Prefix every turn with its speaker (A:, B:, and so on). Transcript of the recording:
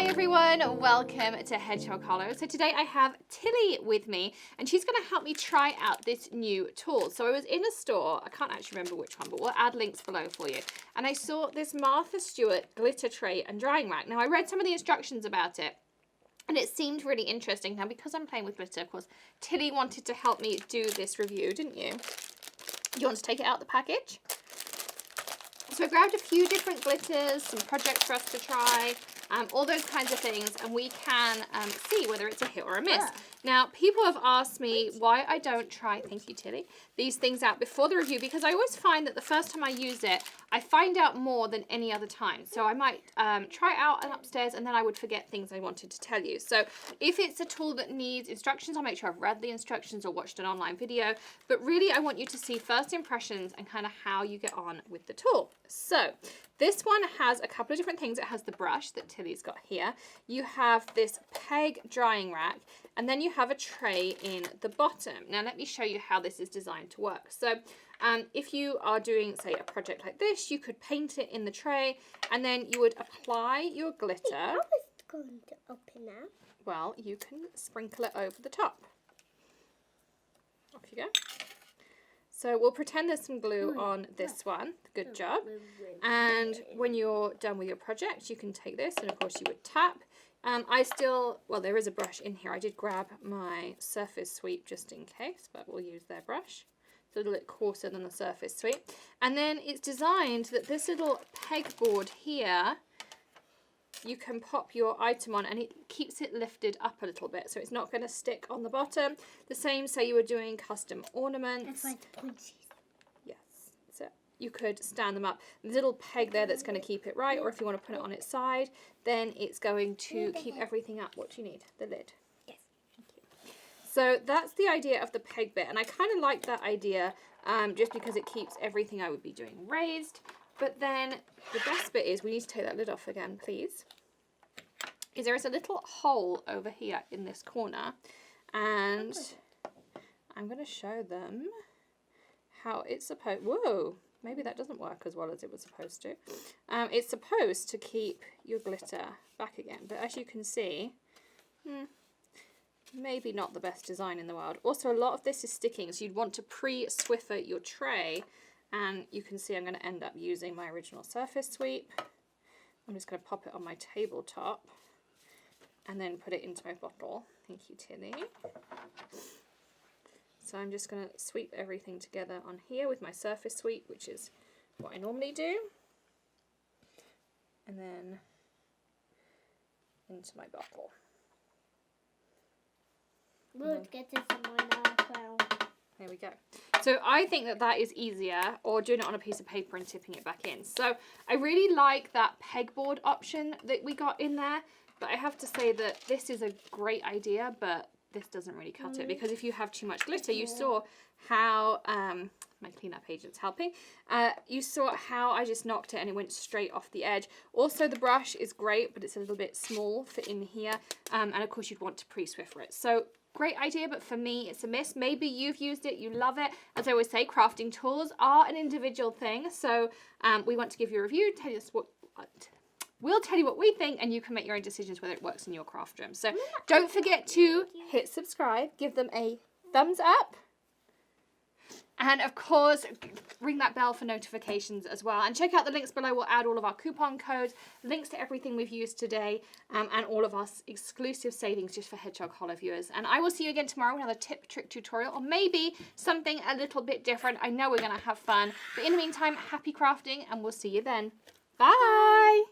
A: everyone, welcome to Hedgehog Hollow. So today I have Tilly with me and she's going to help me try out this new tool. So I was in a store, I can't actually remember which one, but we'll add links below for you. And I saw this Martha Stewart glitter tray and drying rack. Now I read some of the instructions about it and it seemed really interesting. Now because I'm playing with glitter, of course, Tilly wanted to help me do this review, didn't you? You want to take it out of the package? So I grabbed a few different glitters, some projects for us to try, all those kinds of things, and we can see whether it's a hit or a miss. Yeah. Now, people have asked me why I don't try, thank you Tilly, these things out before the review, because I always find that the first time I use it, I find out more than any other time. So I might try it out and upstairs and then I would forget things I wanted to tell you. So if it's a tool that needs instructions, I'll make sure I've read the instructions or watched an online video. But really I want you to see first impressions and kind of how you get on with the tool. So this one has a couple of different things. It has the brush that Tilly's got here. You have this peg drying rack, and then you have a tray in the bottom. Now let me show you how this is designed to work. So if you are doing, say, a project like this, you could paint it in the tray, and then you would apply your glitter.
B: How is it going to open now?
A: Well, you can sprinkle it over the top. Off you go. So we'll pretend there's some glue on this one. Good job. And when you're done with your project, you can take this and of course you would tap. Well, there is a brush in here. I did grab my surface sweep just in case, but we'll use their brush. It's a little bit coarser than the surface sweep. And then it's designed that this little pegboard here, you can pop your item on and it keeps it lifted up a little bit, so it's not going to stick on the bottom. The same, say you were doing custom ornaments.
B: That's like the pointies.
A: Yes, so you could stand them up. The little peg there that's going to keep it right, or if you want to put it on its side, then it's going to keep everything up. What do you need? The lid.
B: Yes, thank you.
A: So that's the idea of the peg bit, and I kind of like that idea just because it keeps everything I would be doing raised. But then the best bit is, we need to take that lid off again, please, is there is a little hole over here in this corner, and I'm going to show them how it's supposed, whoa, maybe that doesn't work as well as it was supposed to. It's supposed to keep your glitter back again, but as you can see, maybe not the best design in the world. Also, a lot of this is sticking, so you'd want to pre-Swiffer your tray. And you can see I'm going to end up using my original surface sweep. I'm just going to pop it on my tabletop and then put it into my bottle. Thank you, Tilly. So I'm just going to sweep everything together on here with my surface sweep, which is what I normally do. And then into my bottle.
B: We'll get this in my mouth now.
A: There we go. So I think that that is easier, or doing it on a piece of paper and tipping it back in. So I really like that pegboard option that we got in there, but I have to say that this is a great idea, but this doesn't really cut it, because if you have too much glitter, you saw how, my cleanup agent's helping, you saw how I just knocked it and it went straight off the edge. Also the brush is great, but it's a little bit small for in here, and of course you'd want to pre-Swiffer it. So great idea, but for me it's a miss. Maybe you've used it, you love it. As I always say, crafting tools are an individual thing, so we want to give you a review, tell us we'll tell you what we think, and you can make your own decisions whether it works in your craft room. So don't forget to hit subscribe, give them a thumbs up, and of course ring that bell for notifications as well, and check out the links below. We'll add all of our coupon codes, links to everything we've used today, and all of our exclusive savings just for Hedgehog Hollow viewers. And I will see you again tomorrow with another tip, trick, tutorial, or maybe something a little bit different. I know we're going to have fun, but in the meantime, happy crafting, and we'll see you then. Bye!